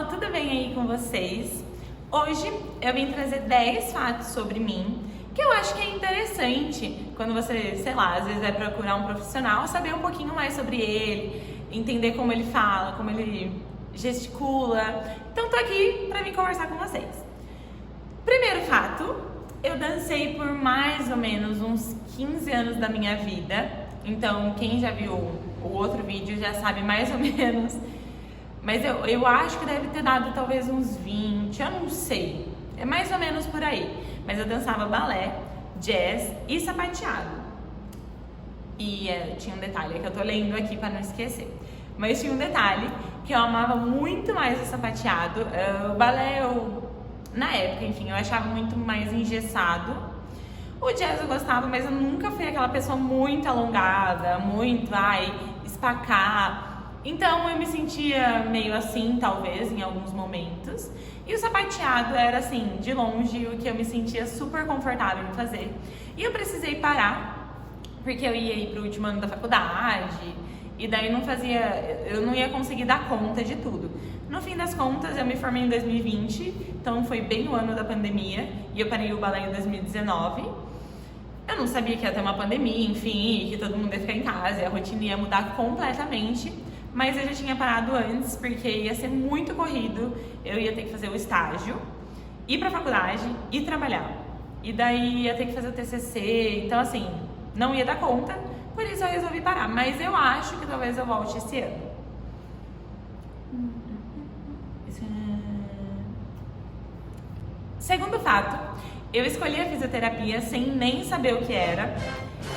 pessoal, tudo bem aí com vocês? Hoje eu vim trazer 10 fatos sobre mim que eu acho que é interessante quando você, sei lá, às vezes vai procurar um profissional, saber um pouquinho mais sobre ele, entender como ele fala, como ele gesticula. Então tô aqui pra vir conversar com vocês. Primeiro fato, eu dancei por mais ou menos uns 15 anos da minha vida. Então quem já viu o outro vídeo já sabe mais ou menos. Mas eu acho que deve ter dado talvez uns 20, eu não sei. É mais ou menos por aí. Mas eu dançava balé, jazz e sapateado. E tinha um detalhe que eu tô lendo aqui pra não esquecer. Mas tinha um detalhe que eu amava muito mais o sapateado. O balé, na época, enfim, eu achava muito mais engessado. O jazz eu gostava, mas eu nunca fui aquela pessoa muito alongada, muito, espacar. Então eu me sentia meio assim, talvez, em alguns momentos. E o sapateado era assim, de longe, o que eu me sentia super confortável em fazer. E eu precisei parar, porque eu ia ir pro último ano da faculdade, e daí eu não ia conseguir dar conta de tudo. No fim das contas, eu me formei em 2020, então foi bem o ano da pandemia, e eu parei o balé em 2019. Eu não sabia que ia ter uma pandemia, enfim, que todo mundo ia ficar em casa, e a rotina ia mudar completamente. Mas eu já tinha parado antes, porque ia ser muito corrido, eu ia ter que fazer o estágio, ir pra faculdade e trabalhar. E daí ia ter que fazer o TCC, então assim, não ia dar conta, por isso eu resolvi parar. Mas eu acho que talvez eu volte esse ano. Segundo fato, eu escolhi a fisioterapia sem nem saber o que era.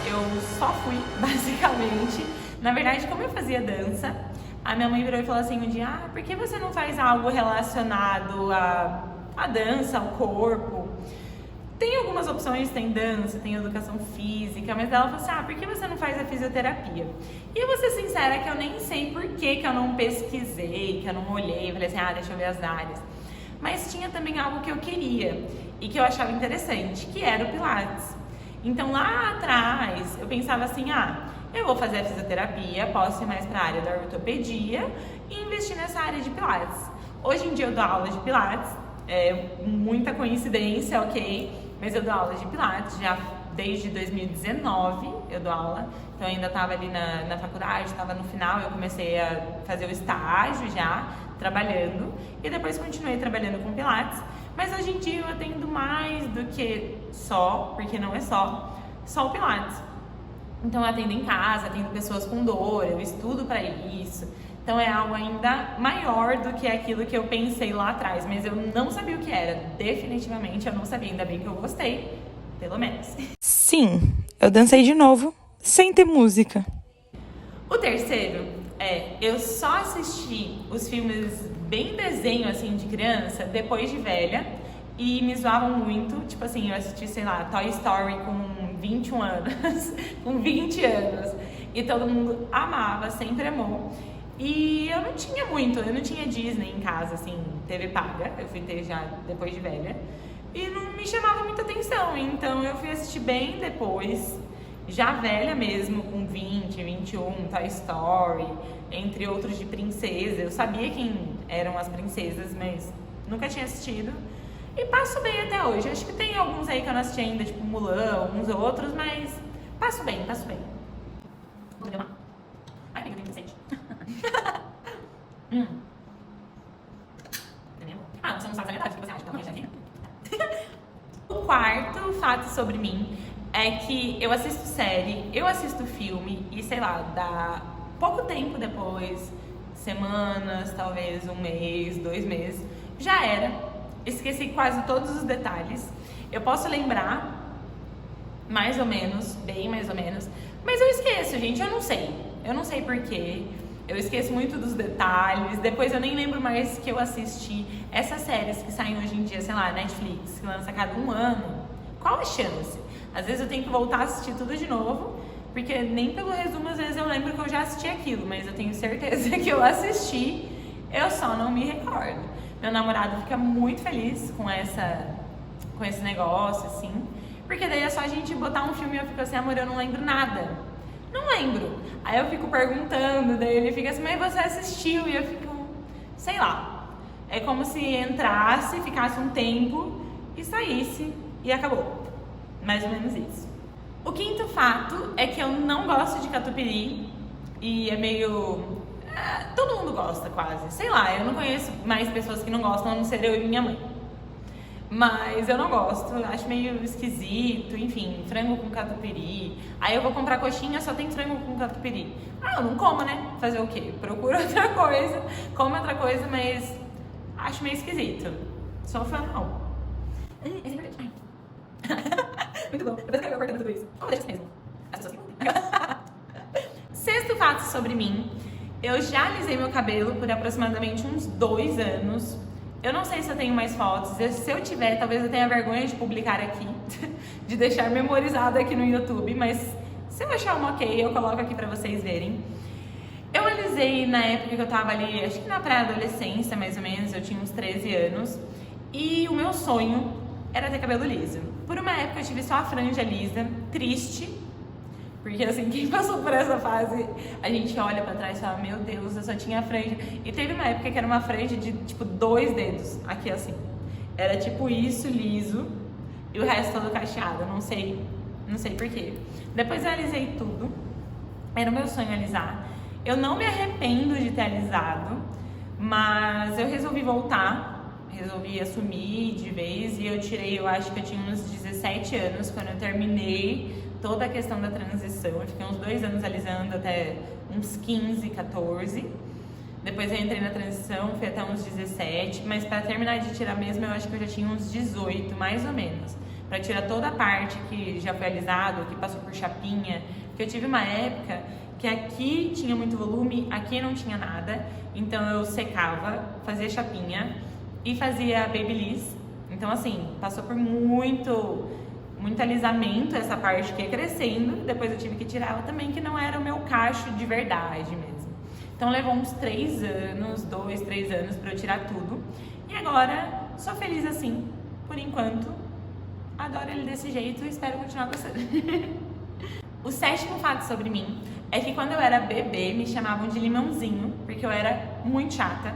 Eu só fui, basicamente. Na verdade, como eu fazia dança, a minha mãe virou e falou assim um dia: por que você não faz algo relacionado à dança, ao corpo? Tem algumas opções, tem dança, tem educação física, mas ela falou assim: por que você não faz a fisioterapia? E eu vou ser sincera que eu nem sei por que eu não pesquisei, que eu não olhei, falei assim, deixa eu ver as áreas. Mas tinha também algo que eu queria e que eu achava interessante, que era o Pilates. Então lá atrás eu pensava assim, eu vou fazer a fisioterapia, posso ir mais para a área da ortopedia e investir nessa área de Pilates. Hoje em dia eu dou aula de Pilates, muita coincidência, ok? Mas eu dou aula de Pilates já desde 2019, eu dou aula. Então eu ainda estava ali na faculdade, estava no final, eu comecei a fazer o estágio já, trabalhando. E depois continuei trabalhando com Pilates. Mas hoje em dia eu atendo mais do que só, porque não é só o Pilates. Então eu atendo em casa, atendo pessoas com dor, eu estudo para isso. Então é algo ainda maior do que aquilo que eu pensei lá atrás, mas eu não sabia o que era. Definitivamente eu não sabia, ainda bem que eu gostei, pelo menos. Sim, eu dancei de novo, sem ter música. O terceiro eu só assisti os filmes bem desenho assim de criança depois de velha e me zoavam muito, tipo assim, eu assisti, sei lá, Toy Story com 21 anos, com 20 anos, e todo mundo amava, sempre amou. E eu não tinha Disney em casa, assim, TV paga, eu fui ter já depois de velha, e não me chamava muita atenção, então eu fui assistir bem depois, já velha mesmo, com 20, 21, Toy Story, entre outros de princesa. Eu sabia quem eram as princesas, mas nunca tinha assistido. E passo bem até hoje. Acho que tem alguns aí que eu não assisti ainda, tipo Mulan, alguns outros, mas passo bem. Ai, tem sede. Você não sabe a verdade, o que você acha? Então, já vi. O quarto fato sobre mim é que eu assisto série, eu assisto filme e, sei lá, dá pouco tempo depois, semanas, talvez um mês, 2 meses, já era. Esqueci quase todos os detalhes. Eu posso lembrar mais ou menos, bem mais ou menos, mas eu esqueço, gente, eu não sei porquê. Eu esqueço muito dos detalhes, depois eu nem lembro mais que eu assisti essas séries que saem hoje em dia, sei lá, Netflix, que lança a cada 1 ano. Qual a chance? Às vezes eu tenho que voltar a assistir tudo de novo, porque nem pelo resumo às vezes eu lembro que eu já assisti aquilo, mas eu tenho certeza que eu assisti, eu só não me recordo. Meu namorado fica muito feliz com esse negócio, assim, porque daí é só a gente botar um filme e eu fico assim, amor, eu não lembro nada. Não lembro. Aí eu fico perguntando, daí ele fica assim, mas você assistiu? E eu fico, sei lá. É como se entrasse, ficasse um tempo e saísse e acabou. Mais ou menos isso. O quinto fato é que eu não gosto de catupiry e é meio... todo mundo gosta quase. Sei lá, eu não conheço mais pessoas que não gostam, a não ser eu e minha mãe. Mas eu não gosto, acho meio esquisito, enfim, frango com catupiry. Aí eu vou comprar coxinha, só tem frango com catupiry. Eu não como, né? Fazer o quê? Procuro outra coisa, como outra coisa, mas acho meio esquisito. Sou fã, não. Esse é verdade. Muito bom, depois eu acabei cortando tudo isso. Deixa assim mesmo. As pessoas que... Sexto fato sobre mim. Eu já alisei meu cabelo por aproximadamente uns 2 anos. Eu não sei se eu tenho mais fotos. Se eu tiver, talvez eu tenha vergonha de publicar aqui, de deixar memorizado aqui no YouTube, mas se eu achar uma ok, eu coloco aqui pra vocês verem. Eu alisei na época que eu tava ali, acho que na pré-adolescência, mais ou menos, eu tinha uns 13 anos, e o meu sonho era ter cabelo liso. Por uma época eu tive só a franja lisa, triste, porque assim, quem passou por essa fase, a gente olha pra trás e fala, meu Deus, eu só tinha a franja. E teve uma época que era uma franja de, tipo, 2 dedos, aqui assim. Era tipo isso, liso, e o resto todo cacheado, não sei porquê. Depois eu alisei tudo, era o meu sonho alisar. Eu não me arrependo de ter alisado, mas eu resolvi voltar, resolvi assumir de vez, e eu tirei, eu acho que eu tinha uns 17 anos, quando eu terminei toda a questão da transição. Eu fiquei uns 2 anos alisando até uns 15, 14. Depois eu entrei na transição, fui até uns 17. Mas para terminar de tirar mesmo, eu acho que eu já tinha uns 18, mais ou menos. Para tirar toda a parte que já foi alisado, que passou por chapinha. Porque eu tive uma época que aqui tinha muito volume, aqui não tinha nada. Então eu secava, fazia chapinha e fazia babyliss. Então assim, passou por muito alisamento, essa parte que ia crescendo, depois eu tive que tirar ela também, que não era o meu cacho de verdade mesmo. Então levou uns 3 anos, 2, 3 anos pra eu tirar tudo. E agora sou feliz assim, por enquanto. Adoro ele desse jeito e espero continuar gostando. O 7º fato sobre mim é que quando eu era bebê me chamavam de limãozinho, porque eu era muito chata,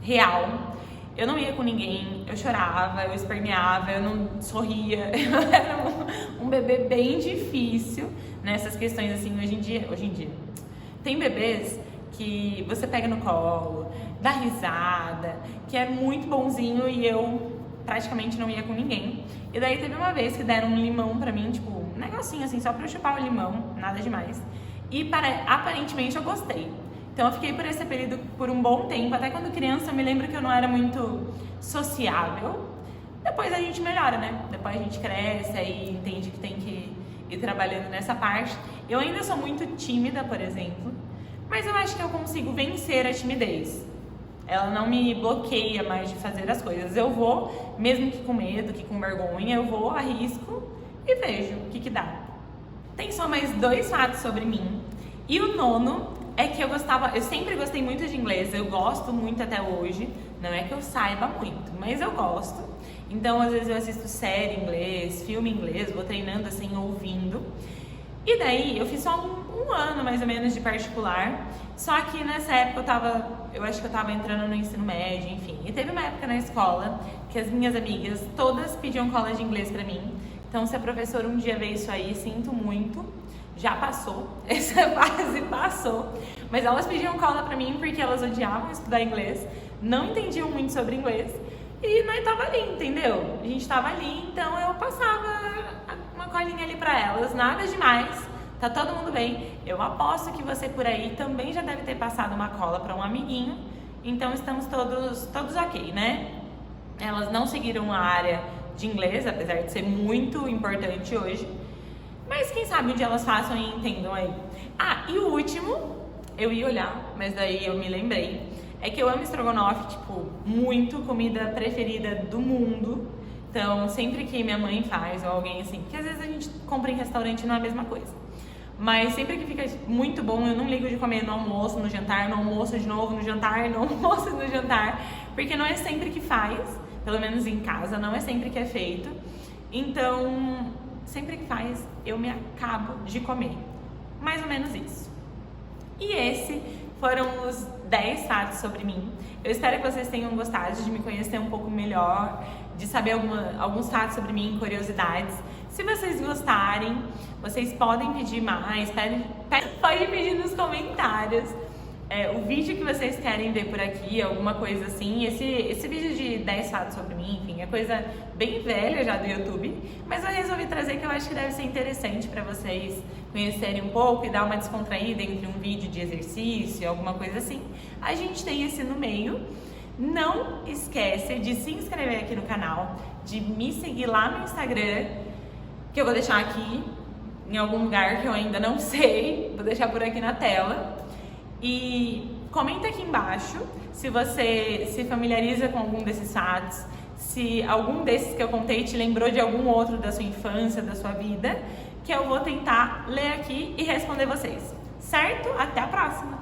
real. Eu não ia com ninguém, eu chorava, eu esperneava, eu não sorria. Eu era um bebê bem difícil nessas questões assim, hoje em dia. Tem bebês que você pega no colo, dá risada, que é muito bonzinho, e eu praticamente não ia com ninguém. E daí teve uma vez que deram um limão pra mim, tipo, um negocinho assim, só pra eu chupar o limão, nada demais. E aparentemente eu gostei. Então eu fiquei por esse apelido por um bom tempo, até quando criança eu me lembro que eu não era muito sociável. Depois a gente melhora, né? Depois a gente cresce, aí entende que tem que ir trabalhando nessa parte. Eu ainda sou muito tímida, por exemplo, mas eu acho que eu consigo vencer a timidez. Ela não me bloqueia mais de fazer as coisas. Eu vou, mesmo que com medo, que com vergonha, eu vou, arrisco e vejo o que dá. Tem só mais 2 fatos sobre mim. E o 9º é que eu sempre gostei muito de inglês, eu gosto muito até hoje, não é que eu saiba muito, mas eu gosto. Então, às vezes eu assisto série em inglês, filme em inglês, vou treinando assim, ouvindo. E daí, eu fiz só um ano, mais ou menos, de particular, só que nessa época eu acho que eu tava entrando no ensino médio, enfim. E teve uma época na escola que as minhas amigas todas pediam cola de inglês pra mim. Então, se a professora um dia vê isso aí, sinto muito. Já passou, essa fase passou, mas elas pediam cola pra mim porque elas odiavam estudar inglês, não entendiam muito sobre inglês, e nós tava ali, entendeu? A gente tava ali, então eu passava uma colinha ali pra elas, nada demais, tá todo mundo bem. Eu aposto que você por aí também já deve ter passado uma cola pra um amiguinho, então estamos todos ok, né? Elas não seguiram a área de inglês, apesar de ser muito importante hoje. Mas quem sabe um dia elas façam e entendam aí. E o último, eu ia olhar, mas daí eu me lembrei, é que eu amo estrogonofe, tipo, muito, comida preferida do mundo. Então, sempre que minha mãe faz, ou alguém assim, porque às vezes a gente compra em restaurante e não é a mesma coisa. Mas sempre que fica muito bom, eu não ligo de comer no almoço, no jantar, no almoço de novo, no jantar, no almoço, no jantar. Porque não é sempre que faz, pelo menos em casa, não é sempre que é feito. Então, sempre que faz, eu me acabo de comer. Mais ou menos isso. E esse foram os 10 fatos sobre mim. Eu espero que vocês tenham gostado de me conhecer um pouco melhor, de saber alguns fatos sobre mim, curiosidades. Se vocês gostarem, vocês podem pedir mais, pode pedir nos comentários o vídeo que vocês querem ver por aqui, alguma coisa assim. Esse vídeo de 10 fatos sobre mim, enfim, é coisa bem velha já do YouTube, mas eu resolvi trazer que eu acho que deve ser interessante para vocês conhecerem um pouco e dar uma descontraída entre um vídeo de exercício, alguma coisa assim. A gente tem esse no meio. Não esquece de se inscrever aqui no canal, de me seguir lá no Instagram, que eu vou deixar aqui em algum lugar que eu ainda não sei, vou deixar por aqui na tela. E comenta aqui embaixo se você se familiariza com algum desses fatos, se algum desses que eu contei te lembrou de algum outro da sua infância, da sua vida, que eu vou tentar ler aqui e responder vocês, certo? Até a próxima!